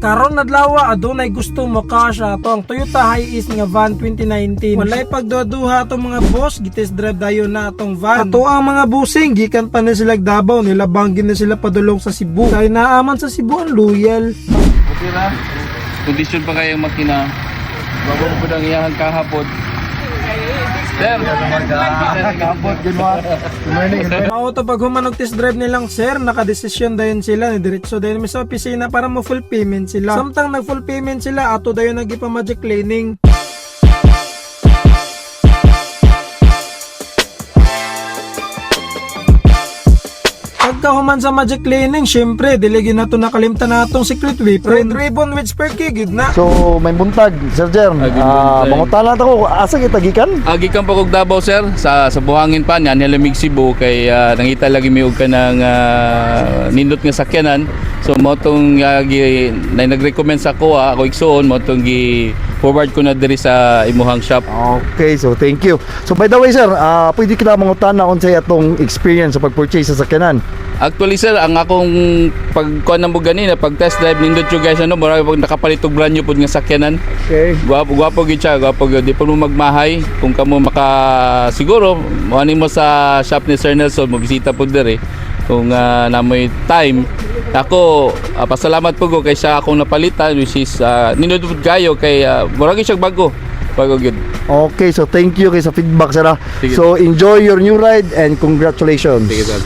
Karon nadlaw adunay gusto mo kasha to ang Toyota Hiace nga van 2019. Walay pagduha-duha atong mga boss, gitest drive dayon na atong van. Ato ang mga busing gikan pa na sila Davao, nilabanggin na sila padulong sa Cebu. Kay naaman sa Cebu ang loyal. Okay na. Kondisyon pa kayong makina. Bago po nang iyahan kahapon. Sir, kahapon, Auto pag humanog test drive nilang sir, nakadesisyon dayon sila ni diretso dayon sa opisina para mo full payment sila. Samtang nag full payment sila, ato dayon nagipa magic cleaning. Pagkahuman sa magic cleaning, syempre, diligin na ito nakalimtan na itong secret weapon. Red ribbon with spare key, good na. So may buntag, Sir Jer. Mangutalan ako, asa kita gikan? Gikan pa kog Davao sir sa buhangin pa niya nilamig Cebu kay nangita lagi mi og kanang nindot nga sakyanan. So mo tong nag-recommend sa ako ako igsuon mo tong gi forward ko na diri sa imuhang shop. Okay, so thank you. So by the way Sir, pwede kita mangutana unsay atong experience sa pag-purchase sa sakyanan? Actually sir, ang akong pagkuan namo ganina pag test drive nindot yo guys ano, mura pag nakapalit og brand new pud nga sakyanan. Okay. Gwapo gid siya, gwapo gid. Di pa mo magmahay kung kamo maka siguro mo mo sa shop ni Sir Nelson mo bisita pud diri kung namoy time. Ako pasalamat po ko kay siya akong napalitan which is ninudod kayo kay murag siya bago gid. Okay, so thank you kay sa feedback sir. Sige. So enjoy your new ride and congratulations. Sige sir.